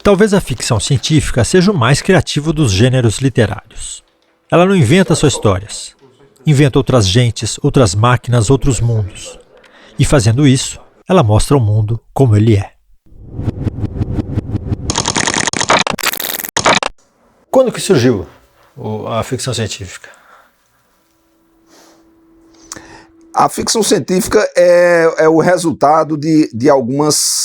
Talvez a ficção científica seja o mais criativo dos gêneros literários. Ela não inventa só histórias. Inventa outras gentes, outras máquinas, outros mundos. E fazendo isso, ela mostra o mundo como ele é. Quando que surgiu a ficção científica? A ficção científica é o resultado de algumas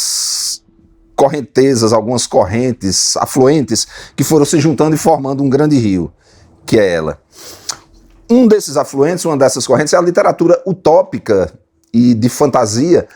correntezas, algumas correntes, afluentes, que foram se juntando e formando um grande rio, que é ela. Um desses afluentes, uma dessas correntes, é a literatura utópica e de fantasia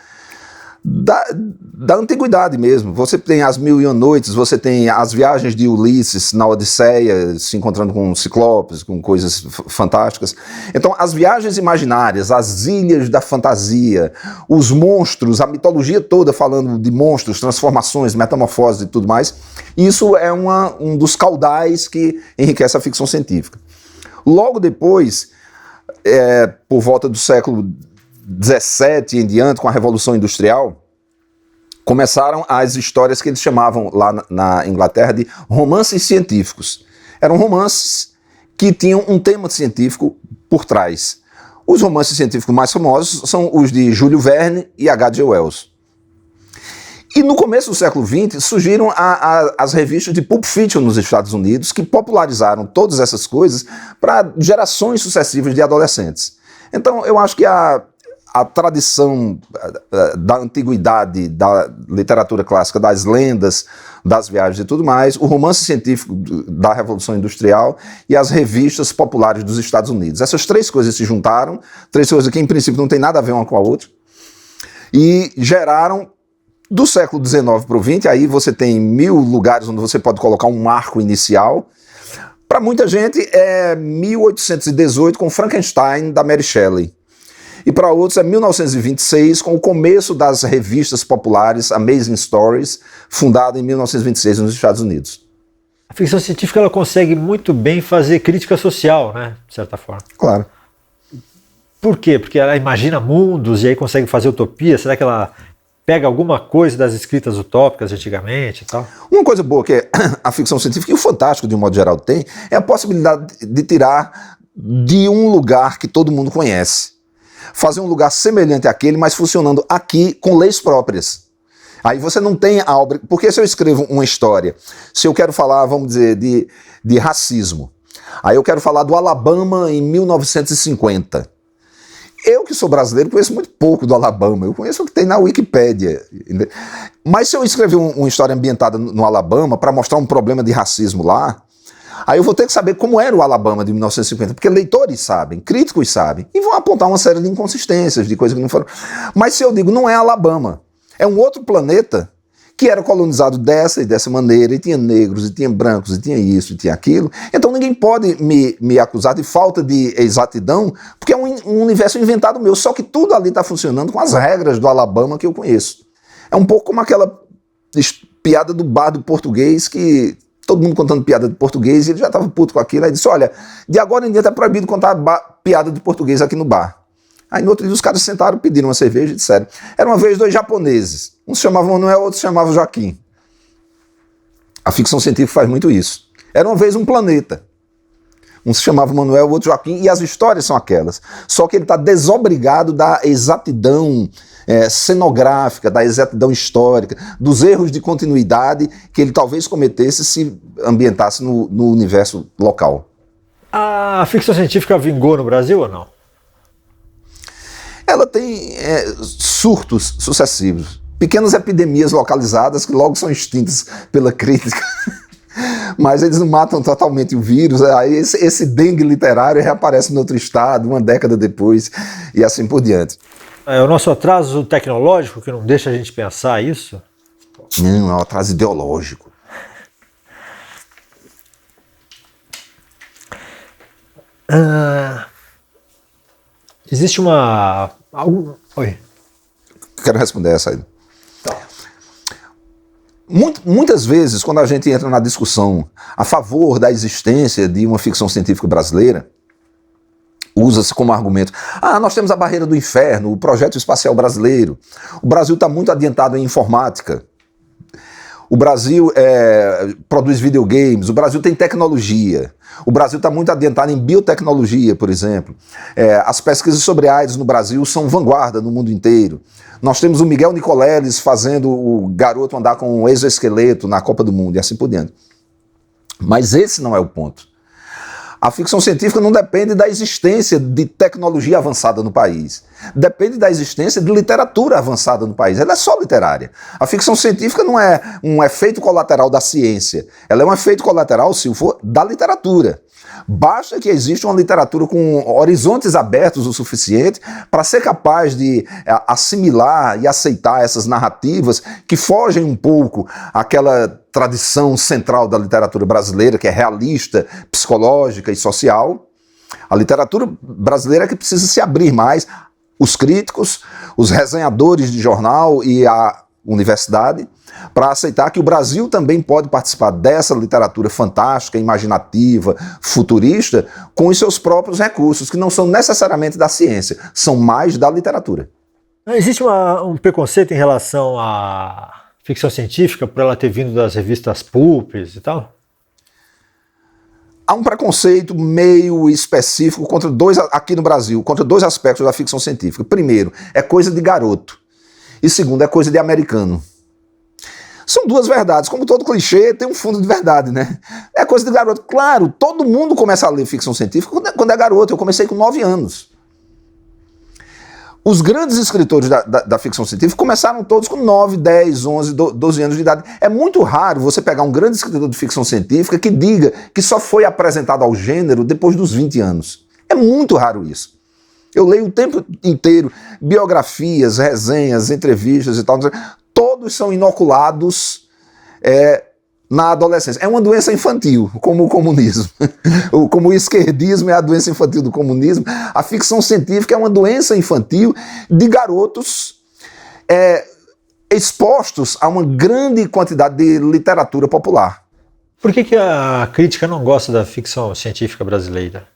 da antiguidade mesmo. Você tem as Mil e Uma Noites, você tem as viagens de Ulisses na Odisseia, se encontrando com ciclopes, com coisas fantásticas. Então, as viagens imaginárias, as ilhas da fantasia, os monstros, a mitologia toda falando de monstros, transformações, metamorfoses e tudo mais, isso é um dos caudais que enriquece a ficção científica. Logo depois, por volta do século XVII em diante, com a Revolução Industrial, começaram as histórias que eles chamavam lá na Inglaterra de romances científicos. Eram romances que tinham um tema científico por trás. Os romances científicos mais famosos são os de Júlio Verne e H.G. Wells. E no começo do século XX surgiram as revistas de Pulp Fiction nos Estados Unidos, que popularizaram todas essas coisas para gerações sucessivas de adolescentes. Então eu acho que a tradição da antiguidade, da literatura clássica, das lendas, das viagens e tudo mais, o romance científico da Revolução Industrial e as revistas populares dos Estados Unidos. Essas três coisas se juntaram, três coisas que em princípio não tem nada a ver uma com a outra, e geraram, do século XIX para o XX, aí você tem 1000 lugares onde você pode colocar um marco inicial. Para muita gente é 1818 com Frankenstein, da Mary Shelley. E para outros é 1926, com o começo das revistas populares Amazing Stories, fundada em 1926 nos Estados Unidos. A ficção científica ela consegue muito bem fazer crítica social, né, de certa forma. Claro. Por quê? Porque ela imagina mundos e aí consegue fazer utopia? Será que ela pega alguma coisa das escritas utópicas de antigamente e tal? Uma coisa boa que a ficção científica e o fantástico, de um modo geral, tem é a possibilidade de tirar de um lugar que todo mundo conhece. Fazer um lugar semelhante àquele, mas funcionando aqui com leis próprias. Aí você não tem a obra... Porque se eu escrevo uma história, se eu quero falar, vamos dizer, de racismo, aí eu quero falar do Alabama em 1950. Eu, que sou brasileiro, conheço muito pouco do Alabama. Eu conheço o que tem na Wikipédia. Mas se eu escrever uma história ambientada no Alabama para mostrar um problema de racismo lá, aí eu vou ter que saber como era o Alabama de 1950, porque leitores sabem, críticos sabem, e vão apontar uma série de inconsistências, de coisas que não foram... Mas se eu digo, não é Alabama, é um outro planeta que era colonizado dessa e dessa maneira, e tinha negros, e tinha brancos, e tinha isso, e tinha aquilo, então ninguém pode me acusar de falta de exatidão, porque é um universo inventado meu, só que tudo ali está funcionando com as regras do Alabama que eu conheço. É um pouco como aquela piada do bar do português, que todo mundo contando piada de português, e ele já estava puto com aquilo, aí disse, olha, de agora em diante é proibido contar piada de português aqui no bar. Aí no outro dia os caras sentaram, pediram uma cerveja e disseram, era uma vez dois japoneses, um se chamava Manuel, outro se chamava Joaquim. A ficção científica faz muito isso. Era uma vez um planeta, um se chamava Manuel, o outro Joaquim, e as histórias são aquelas, só que ele está desobrigado da exatidão cenográfica, da exatidão histórica, dos erros de continuidade que ele talvez cometesse se ambientasse no universo local. A ficção científica vingou no Brasil ou não? Ela tem surtos sucessivos, pequenas epidemias localizadas que logo são extintas pela crítica, mas eles não matam totalmente o vírus. Aí esse dengue literário reaparece em outro estado, uma década depois, e assim por diante. É o nosso atraso tecnológico que não deixa a gente pensar isso? Não, é um atraso ideológico. Existe uma... Oi. Quero responder essa aí. Tá. Muitas vezes, quando a gente entra na discussão a favor da existência de uma ficção científica brasileira, usa-se como argumento, nós temos a barreira do inferno, o projeto espacial brasileiro, o Brasil está muito adiantado em informática, O Brasil produz videogames, o Brasil tem tecnologia, o Brasil está muito adiantado em biotecnologia, por exemplo. As pesquisas sobre AIDS no Brasil são vanguarda no mundo inteiro. Nós temos o Miguel Nicoleles fazendo o garoto andar com um exoesqueleto na Copa do Mundo e assim por diante. Mas esse não é o ponto. A ficção científica não depende da existência de tecnologia avançada no país. Depende da existência de literatura avançada no país. Ela é só literária. A ficção científica não é um efeito colateral da ciência. Ela é um efeito colateral, se for, da literatura. Basta que exista uma literatura com horizontes abertos o suficiente para ser capaz de assimilar e aceitar essas narrativas que fogem um pouco àquela tradição central da literatura brasileira, que é realista, psicológica e social. A literatura brasileira é que precisa se abrir mais. Os críticos, os resenhadores de jornal e a universidade, para aceitar que o Brasil também pode participar dessa literatura fantástica, imaginativa, futurista, com os seus próprios recursos, que não são necessariamente da ciência, são mais da literatura. Existe um preconceito em relação à ficção científica por ela ter vindo das revistas pulps e tal? Há um preconceito meio específico aqui no Brasil, contra dois aspectos da ficção científica. Primeiro, é coisa de garoto. E segundo, é coisa de americano. São duas verdades. Como todo clichê, tem um fundo de verdade, né? É coisa de garoto. Claro, todo mundo começa a ler ficção científica quando é garoto. Eu comecei com 9 anos. Os grandes escritores da ficção científica começaram todos com 9, 10, 11, 12 anos de idade. É muito raro você pegar um grande escritor de ficção científica que diga que só foi apresentado ao gênero depois dos 20 anos. É muito raro isso. Eu leio o tempo inteiro biografias, resenhas, entrevistas e tal. Todos são inoculados na adolescência. É uma doença infantil, como o comunismo. Como o esquerdismo é a doença infantil do comunismo, a ficção científica é uma doença infantil de garotos expostos a uma grande quantidade de literatura popular. Por que a crítica não gosta da ficção científica brasileira?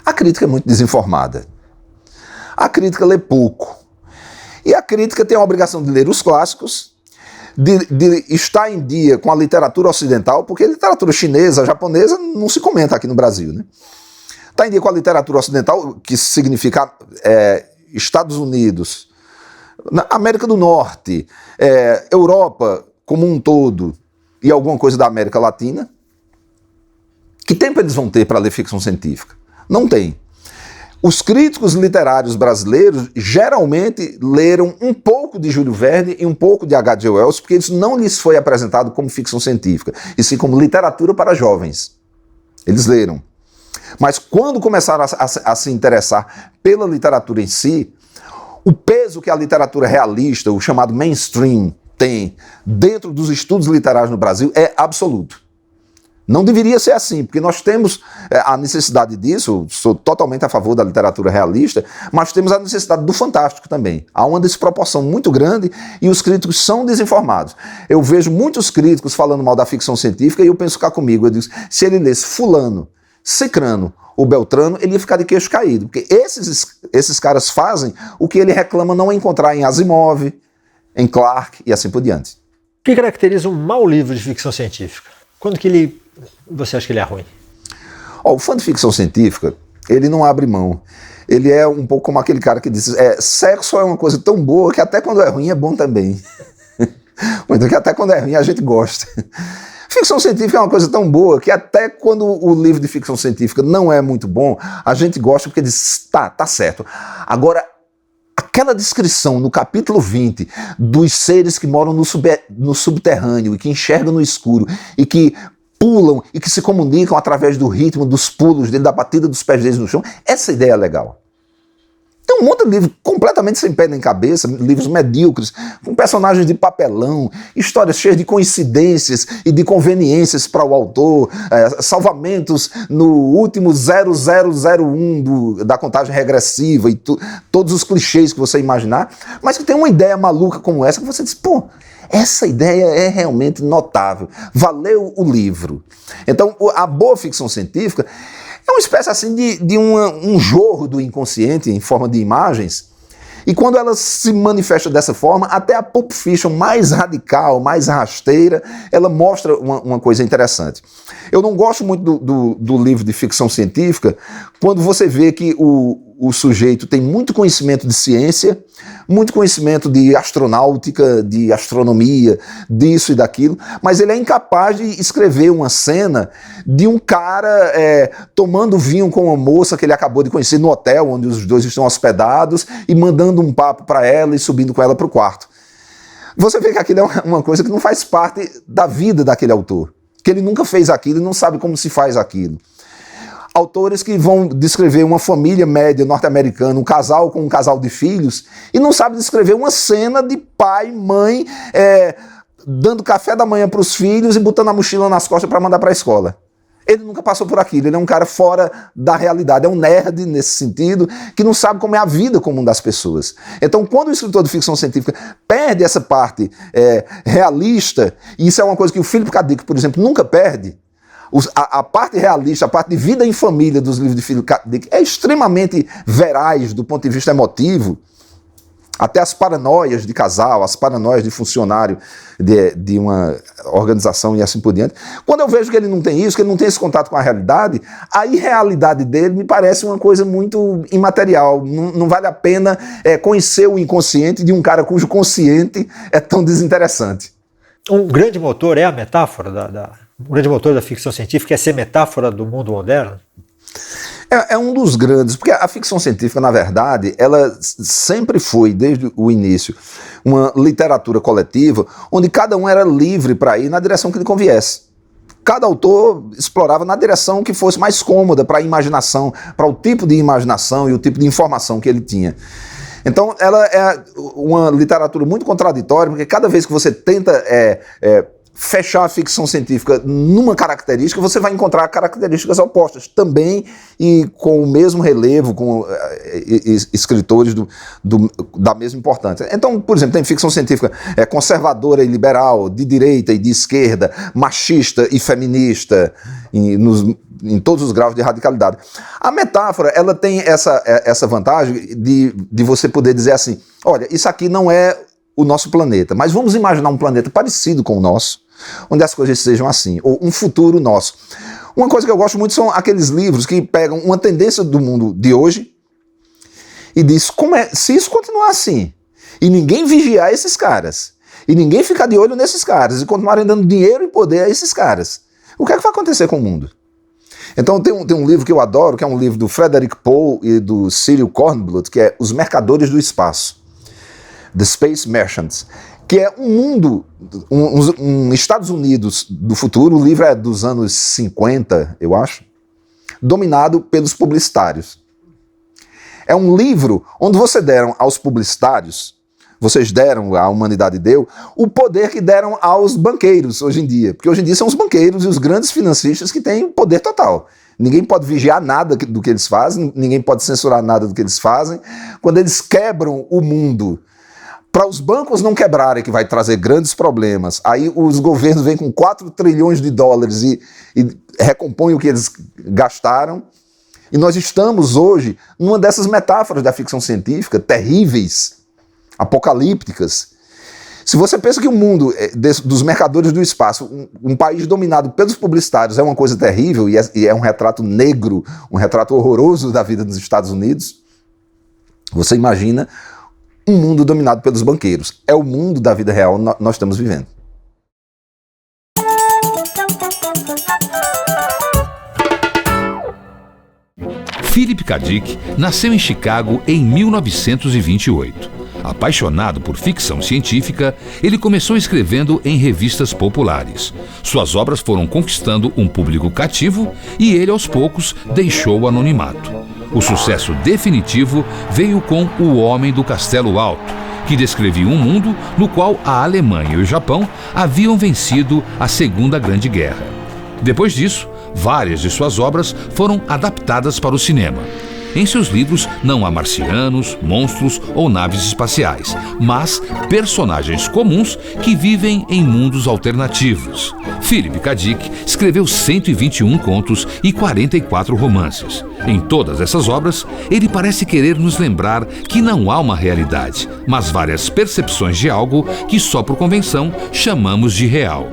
A crítica é muito desinformada. A crítica lê pouco. E a crítica tem a obrigação de ler os clássicos, de estar em dia com a literatura ocidental, porque a literatura chinesa, japonesa, não se comenta aqui no Brasil, né? Está em dia com a literatura ocidental, que significa Estados Unidos, América do Norte, Europa como um todo, e alguma coisa da América Latina. Que tempo eles vão ter para ler ficção científica? Não tem. Os críticos literários brasileiros geralmente leram um pouco de Júlio Verne e um pouco de H.G. Wells, porque isso não lhes foi apresentado como ficção científica, e sim como literatura para jovens. Eles leram. Mas quando começaram a se interessar pela literatura em si, o peso que a literatura realista, o chamado mainstream, tem dentro dos estudos literários no Brasil é absoluto. Não deveria ser assim, porque nós temos a necessidade disso, sou totalmente a favor da literatura realista, mas temos a necessidade do fantástico também. Há uma desproporção muito grande e os críticos são desinformados. Eu vejo muitos críticos falando mal da ficção científica e eu penso cá comigo, eu digo, se ele lesse fulano, cicrano ou beltrano, ele ia ficar de queixo caído, porque esses caras fazem o que ele reclama não encontrar em Asimov, em Clarke e assim por diante. O que caracteriza um mau livro de ficção científica? Quando que você acha que ele é ruim? O fã de ficção científica, ele não abre mão. Ele é um pouco como aquele cara que diz, sexo é uma coisa tão boa que até quando é ruim é bom também. Então que até quando é ruim a gente gosta. Ficção científica é uma coisa tão boa que até quando o livro de ficção científica não é muito bom, a gente gosta porque diz, tá certo. Agora, aquela descrição no capítulo 20 dos seres que moram no subterrâneo e que enxergam no escuro e que pulam e que se comunicam através do ritmo dos pulos dele, da batida dos pés deles no chão, essa ideia é legal. Tem um monte de livros completamente sem pé nem cabeça, livros medíocres, com personagens de papelão, histórias cheias de coincidências e de conveniências para o autor, salvamentos no último 0001 da contagem regressiva e todos os clichês que você imaginar, mas que tem uma ideia maluca como essa que você diz, pô, essa ideia é realmente notável, valeu o livro. Então, a boa ficção científica é uma espécie assim de um jorro do inconsciente em forma de imagens E quando ela se manifesta dessa forma, até a Pulp Fiction mais radical, mais rasteira, ela mostra uma coisa interessante. Eu não gosto muito do livro de ficção científica quando você vê que o sujeito tem muito conhecimento de ciência, muito conhecimento de astronáutica, de astronomia, disso e daquilo, mas ele é incapaz de escrever uma cena de um cara tomando vinho com uma moça que ele acabou de conhecer no hotel, onde os dois estão hospedados, e mandando um papo para ela e subindo com ela para o quarto. Você vê que aquilo é uma coisa que não faz parte da vida daquele autor, que ele nunca fez aquilo e não sabe como se faz aquilo. Autores que vão descrever uma família média norte-americana, um casal com um casal de filhos, e não sabem descrever uma cena de pai, mãe, dando café da manhã para os filhos e botando a mochila nas costas para mandar para a escola. Ele nunca passou por aquilo, ele é um cara fora da realidade, é um nerd nesse sentido, que não sabe como é a vida comum das pessoas. Então, quando o escritor de ficção científica perde essa parte realista, e isso é uma coisa que o Philip K. Dick, por exemplo, nunca perde, a parte realista, a parte de vida em família dos livros de Philip K. Dick é extremamente veraz do ponto de vista emotivo. Até as paranoias de casal, as paranoias de funcionário de uma organização e assim por diante. Quando eu vejo que ele não tem isso, que ele não tem esse contato com a realidade, a irrealidade dele me parece uma coisa muito imaterial. Não vale a pena conhecer o inconsciente de um cara cujo consciente é tão desinteressante. Um grande motor é a metáfora um grande motor da ficção científica é ser metáfora do mundo moderno? É um dos grandes, porque a ficção científica, na verdade, ela sempre foi, desde o início, uma literatura coletiva, onde cada um era livre para ir na direção que lhe conviesse. Cada autor explorava na direção que fosse mais cômoda para a imaginação, para o tipo de imaginação e o tipo de informação que ele tinha. Então, ela é uma literatura muito contraditória, porque cada vez que você tenta fechar a ficção científica numa característica, você vai encontrar características opostas também e com o mesmo relevo, com escritores da mesma importância. Então, por exemplo, tem ficção científica conservadora e liberal, de direita e de esquerda, machista e feminista, em todos os graus de radicalidade. A metáfora, ela tem essa vantagem de você poder dizer assim, olha, isso aqui não é o nosso planeta, mas vamos imaginar um planeta parecido com o nosso, onde as coisas sejam assim, ou um futuro nosso. Uma coisa que eu gosto muito são aqueles livros que pegam uma tendência do mundo de hoje e diz, se isso continuar assim, e ninguém vigiar esses caras, e ninguém ficar de olho nesses caras, e continuarem dando dinheiro e poder a esses caras, o que é que vai acontecer com o mundo? Então tem um livro que eu adoro, que é um livro do Frederick Pohl e do Cyril Kornbluth, que é Os Mercadores do Espaço, The Space Merchants, que é um mundo, um Estados Unidos do futuro. O livro é dos anos 50, eu acho, dominado pelos publicitários. É um livro onde vocês deram aos publicitários, a humanidade deu, o poder que deram aos banqueiros hoje em dia. Porque hoje em dia são os banqueiros e os grandes financistas que têm poder total. Ninguém pode vigiar nada do que eles fazem, ninguém pode censurar nada do que eles fazem. Quando eles quebram o mundo, para os bancos não quebrarem, que vai trazer grandes problemas, aí os governos vêm com 4 trilhões de dólares e recompõem o que eles gastaram. E nós estamos hoje numa dessas metáforas da ficção científica, terríveis, apocalípticas. Se você pensa que o mundo dos mercadores do espaço, um país dominado pelos publicitários, é uma coisa terrível e é um retrato negro, um retrato horroroso da vida dos Estados Unidos, você imagina um mundo dominado pelos banqueiros. É o mundo da vida real que nós estamos vivendo. Philip K. Dick nasceu em Chicago em 1928. Apaixonado por ficção científica, ele começou escrevendo em revistas populares. Suas obras foram conquistando um público cativo e ele, aos poucos, deixou o anonimato. O sucesso definitivo veio com O Homem do Castelo Alto, que descrevia um mundo no qual a Alemanha e o Japão haviam vencido a Segunda Grande Guerra. Depois disso, várias de suas obras foram adaptadas para o cinema. Em seus livros não há marcianos, monstros ou naves espaciais, mas personagens comuns que vivem em mundos alternativos. Philip K. Dick escreveu 121 contos e 44 romances. Em todas essas obras, ele parece querer nos lembrar que não há uma realidade, mas várias percepções de algo que só por convenção chamamos de real.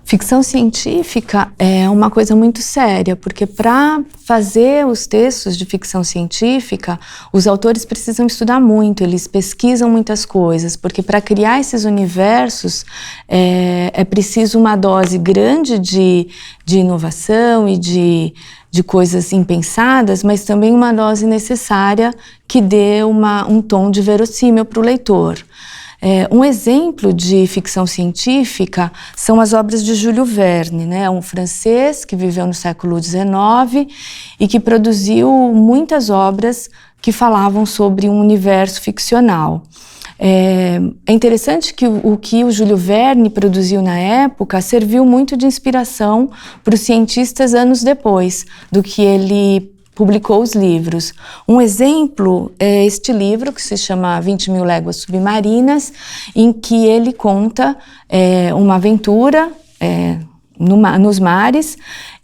Ficção científica é uma coisa muito séria, porque para fazer os textos de ficção científica, os autores precisam estudar muito, eles pesquisam muitas coisas, porque para criar esses universos é preciso uma dose grande de inovação e de coisas impensadas, mas também uma dose necessária que dê um tom de verossímil para o leitor. Um exemplo de ficção científica são as obras de Júlio Verne, né? Um francês que viveu no século XIX e que produziu muitas obras que falavam sobre um universo ficcional. É interessante que o que o Júlio Verne produziu na época serviu muito de inspiração para os cientistas anos depois do que ele publicou os livros. Um exemplo é este livro, que se chama 20.000 Léguas Submarinas, em que ele conta uma aventura nos mares,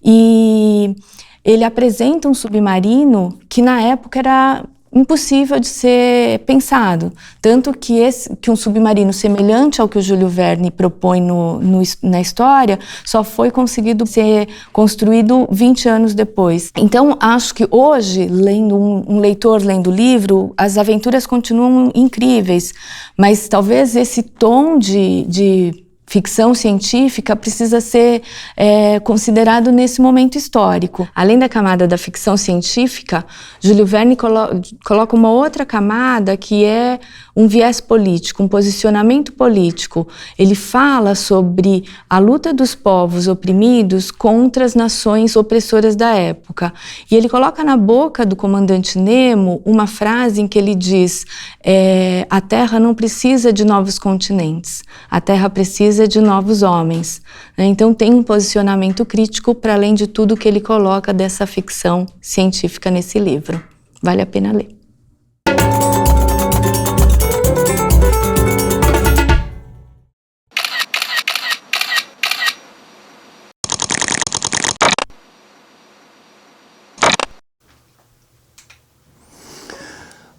e ele apresenta um submarino que na época era impossível de ser pensado, tanto que um submarino semelhante ao que o Júlio Verne propõe na história só foi conseguido ser construído 20 anos depois. Então, acho que hoje, lendo um leitor lendo o livro, as aventuras continuam incríveis, mas talvez esse tom de ficção científica precisa ser considerado nesse momento histórico. Além da camada da ficção científica, Júlio Verne coloca uma outra camada que é um viés político, um posicionamento político. Ele fala sobre a luta dos povos oprimidos contra as nações opressoras da época. E ele coloca na boca do comandante Nemo uma frase em que ele diz: a Terra não precisa de novos continentes, a Terra precisa de novos homens. Então tem um posicionamento crítico para além de tudo que ele coloca dessa ficção científica nesse livro. Vale a pena ler.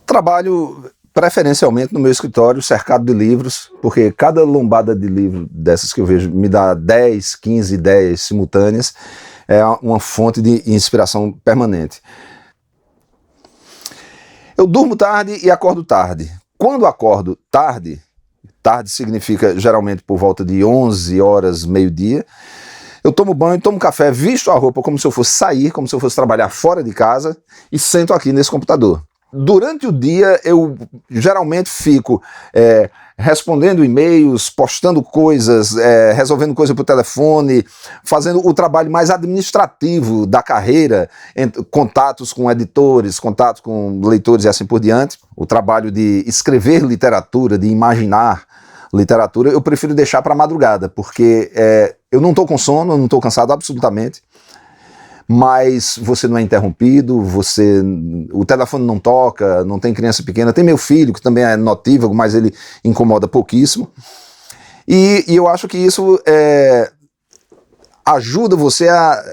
Trabalho preferencialmente no meu escritório, cercado de livros, porque cada lombada de livro dessas que eu vejo me dá 10, 15 ideias simultâneas, é uma fonte de inspiração permanente. Eu durmo tarde e acordo tarde. Quando acordo tarde significa geralmente por volta de 11 horas, meio-dia, eu tomo banho, tomo café, visto a roupa como se eu fosse sair, como se eu fosse trabalhar fora de casa e sento aqui nesse computador. Durante o dia eu geralmente fico respondendo e-mails, postando coisas, resolvendo coisa por telefone, fazendo o trabalho mais administrativo da carreira, contatos com editores, contatos com leitores e assim por diante. O trabalho de escrever literatura, de imaginar literatura, eu prefiro deixar para a madrugada, porque eu não estou com sono, eu não estou cansado absolutamente. Mas você não é interrompido, o telefone não toca, não tem criança pequena, tem meu filho que também é notívago, mas ele incomoda pouquíssimo. E eu acho que isso ajuda você a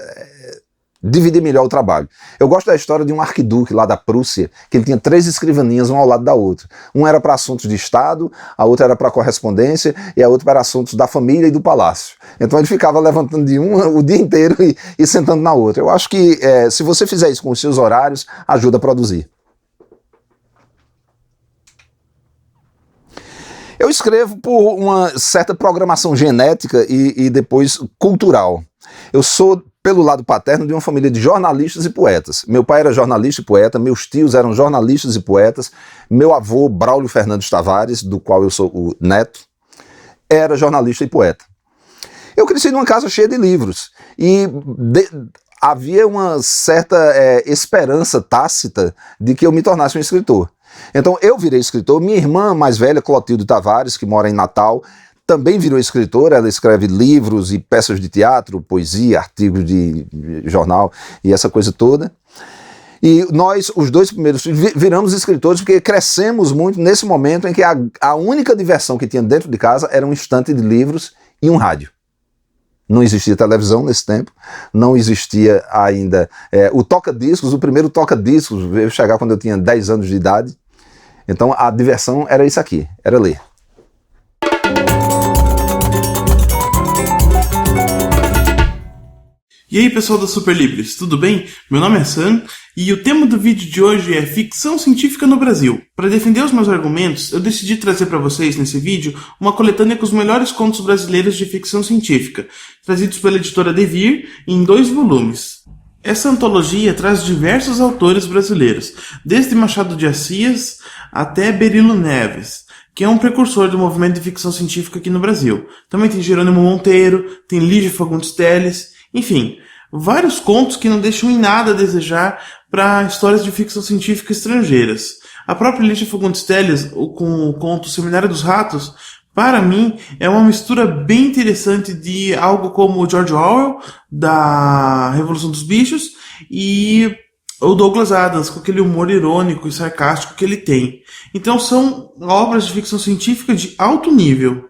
dividir melhor o trabalho. Eu gosto da história de um arquiduque lá da Prússia, que ele tinha 3 escrivaninhas, uma ao lado da outra. Um era para assuntos de Estado, a outra era para correspondência e a outra para assuntos da família e do palácio. Então ele ficava levantando de uma o dia inteiro e sentando na outra. Eu acho que se você fizer isso com os seus horários, ajuda a produzir. Eu escrevo por uma certa programação genética e depois cultural. Eu sou, pelo lado paterno, de uma família de jornalistas e poetas. Meu pai era jornalista e poeta, meus tios eram jornalistas e poetas, meu avô, Braulio Fernandes Tavares, do qual eu sou o neto, era jornalista e poeta. Eu cresci numa casa cheia de livros e havia uma certa esperança tácita de que eu me tornasse um escritor. Então eu virei escritor, minha irmã mais velha, Clotilde Tavares, que mora em Natal, também virou escritora, ela escreve livros e peças de teatro, poesia, artigos de jornal e essa coisa toda. E nós, os dois primeiros filhos, viramos escritores porque crescemos muito nesse momento em que a única diversão que tinha dentro de casa era um estante de livros e um rádio. Não existia televisão nesse tempo, não existia ainda o toca-discos, o primeiro toca-discos veio chegar quando eu tinha 10 anos de idade. Então a diversão era isso aqui, era ler. E aí pessoal da Super Libres, tudo bem? Meu nome é Sam e o tema do vídeo de hoje é ficção científica no Brasil. Para defender os meus argumentos, eu decidi trazer para vocês nesse vídeo uma coletânea com os melhores contos brasileiros de ficção científica, trazidos pela editora Devir em 2 volumes. Essa antologia traz diversos autores brasileiros, desde Machado de Assis até Berilo Neves, que é um precursor do movimento de ficção científica aqui no Brasil. Também tem Jerônimo Monteiro, tem Lígia Fagundes Telles. Enfim, vários contos que não deixam em nada a desejar para histórias de ficção científica estrangeiras. A própria Lígia Fagundes Telles, com o conto Seminário dos Ratos, para mim é uma mistura bem interessante de algo como o George Orwell, da Revolução dos Bichos, e o Douglas Adams, com aquele humor irônico e sarcástico que ele tem. Então são obras de ficção científica de alto nível.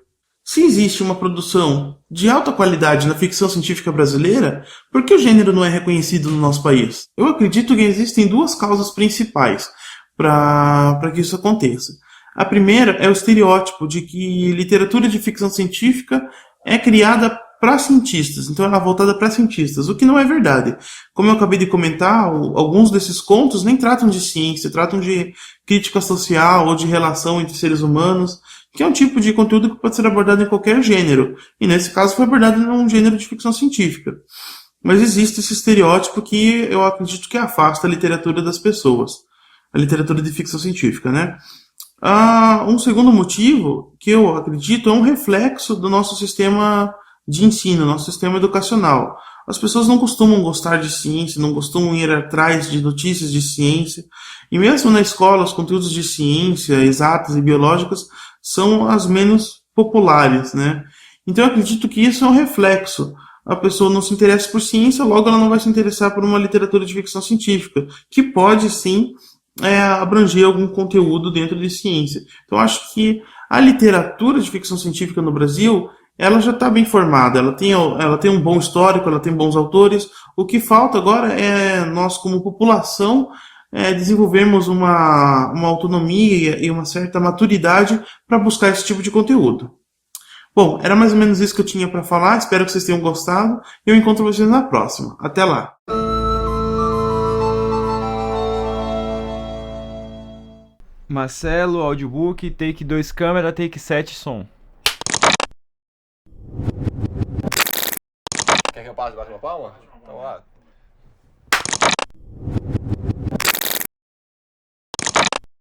Se existe uma produção de alta qualidade na ficção científica brasileira, por que o gênero não é reconhecido no nosso país? Eu acredito que existem 2 causas principais para que isso aconteça. A primeira é o estereótipo de que literatura de ficção científica é criada para cientistas, então ela é voltada para cientistas, o que não é verdade. Como eu acabei de comentar, alguns desses contos nem tratam de ciência, tratam de crítica social ou de relação entre seres humanos, que é um tipo de conteúdo que pode ser abordado em qualquer gênero, e nesse caso foi abordado em um gênero de ficção científica. Mas existe esse estereótipo que eu acredito que afasta a literatura das pessoas, a literatura de ficção científica, né? Um segundo motivo que eu acredito é um reflexo do nosso sistema de ensino, nosso sistema educacional. As pessoas não costumam gostar de ciência, não costumam ir atrás de notícias de ciência, e mesmo na escola os conteúdos de ciência, exatas e biológicas são as menos populares, né? Então eu acredito que isso é um reflexo. A pessoa não se interessa por ciência, logo ela não vai se interessar por uma literatura de ficção científica, que pode sim abranger algum conteúdo dentro de ciência. Então acho que a literatura de ficção científica no Brasil, ela já está bem formada, ela tem um bom histórico, ela tem bons autores. O que falta agora é nós, como população, desenvolvermos uma autonomia e uma certa maturidade para buscar esse tipo de conteúdo. Bom, era mais ou menos isso que eu tinha para falar, espero que vocês tenham gostado e eu encontro vocês na próxima. Até lá! Marcelo, audiobook, take 2 câmera, take 7 som. Quer que eu passe debaixo de uma palma? Então lá.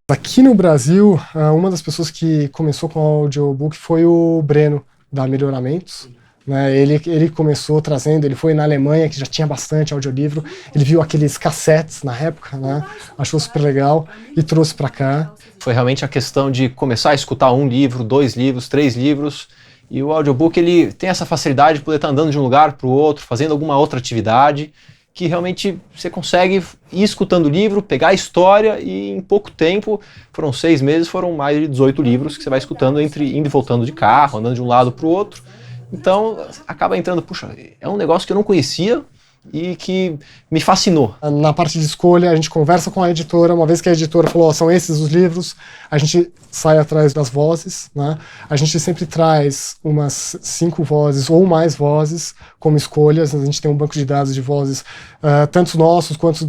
Aqui no Brasil, uma das pessoas que começou com o audiobook foi o Breno, da Melhoramentos. Né? Ele começou trazendo, ele foi na Alemanha, que já tinha bastante audiolivro, ele viu aqueles cassetes na época, né? Achou super legal e trouxe para cá. Foi realmente a questão de começar a escutar 1 livro, 2 livros, 3 livros, e o audiobook ele tem essa facilidade de poder estar andando de um lugar para o outro, fazendo alguma outra atividade, que realmente você consegue ir escutando o livro, pegar a história e em pouco tempo, foram 6 meses, foram mais de 18 livros que você vai escutando indo e voltando de carro, andando de um lado para o outro. Então acaba entrando, puxa, é um negócio que eu não conhecia e que me fascinou. Na parte de escolha, a gente conversa com a editora, uma vez que a editora falou, são esses os livros, a gente sai atrás das vozes, né? A gente sempre traz umas 5 vozes ou mais vozes como escolhas, a gente tem um banco de dados de vozes, tanto nossos quanto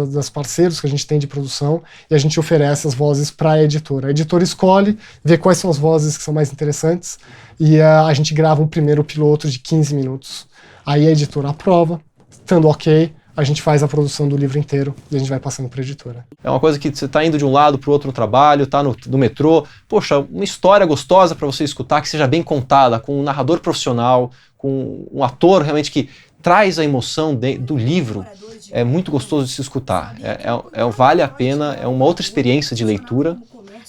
das parceiros que a gente tem de produção, e a gente oferece as vozes para a editora. A editora escolhe, vê quais são as vozes que são mais interessantes, e a gente grava um primeiro piloto de 15 minutos. Aí a editora aprova, estando ok, a gente faz a produção do livro inteiro e a gente vai passando para a editora. É uma coisa que você está indo de um lado para o outro no trabalho, está no metrô, poxa, uma história gostosa para você escutar, que seja bem contada, com um narrador profissional, com um ator realmente que traz a emoção do livro, é muito gostoso de se escutar. Vale a pena, é uma outra experiência de leitura,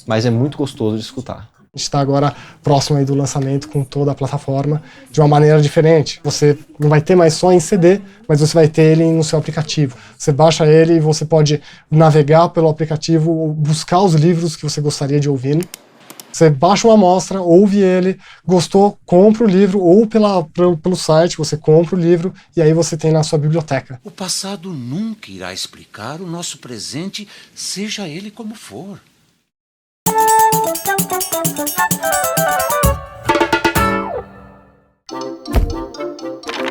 mas é muito gostoso de escutar. A gente está agora próximo aí do lançamento com toda a plataforma de uma maneira diferente. Você não vai ter mais só em CD, mas você vai ter ele no seu aplicativo. Você baixa ele e você pode navegar pelo aplicativo, buscar os livros que você gostaria de ouvir. Você baixa uma amostra, ouve ele, gostou, compra o livro, ou pelo site você compra o livro e aí você tem na sua biblioteca. O passado nunca irá explicar o nosso presente, seja ele como for.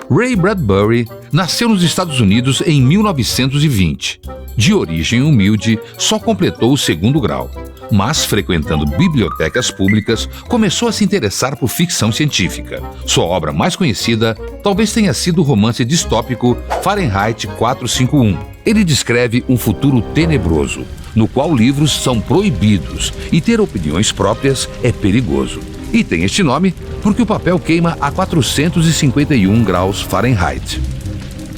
Ray Bradbury nasceu nos Estados Unidos em 1920. De origem humilde, só completou o 2º grau, mas frequentando bibliotecas públicas, começou a se interessar por ficção científica. Sua obra mais conhecida talvez tenha sido o romance distópico Fahrenheit 451. Ele descreve um futuro tenebroso, no qual livros são proibidos e ter opiniões próprias é perigoso. E tem este nome porque o papel queima a 451 graus Fahrenheit.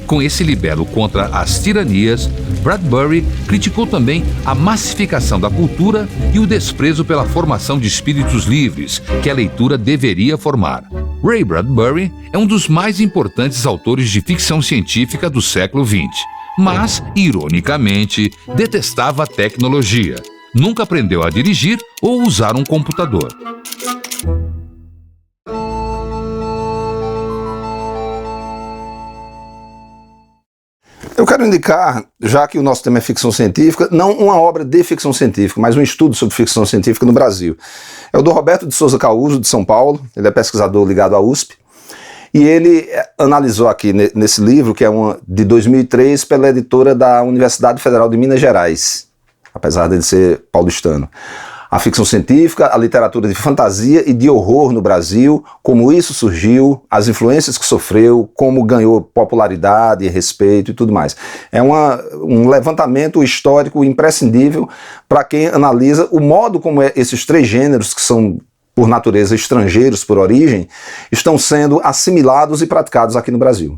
Com esse libelo contra as tiranias, Bradbury criticou também a massificação da cultura e o desprezo pela formação de espíritos livres que a leitura deveria formar. Ray Bradbury é um dos mais importantes autores de ficção científica do século XX, mas, ironicamente, detestava a tecnologia. Nunca aprendeu a dirigir ou usar um computador. Eu quero indicar, já que o nosso tema é ficção científica, não uma obra de ficção científica, mas um estudo sobre ficção científica no Brasil. É o do Roberto de Souza Causo, de São Paulo. Ele é pesquisador ligado à USP. E ele analisou aqui nesse livro, que é de 2003, pela editora da Universidade Federal de Minas Gerais, apesar de ele ser paulistano. A ficção científica, a literatura de fantasia e de horror no Brasil, como isso surgiu, as influências que sofreu, como ganhou popularidade, respeito e tudo mais. É um levantamento histórico imprescindível para quem analisa o modo como esses 3 gêneros, que são por natureza estrangeiros por origem, estão sendo assimilados e praticados aqui no Brasil.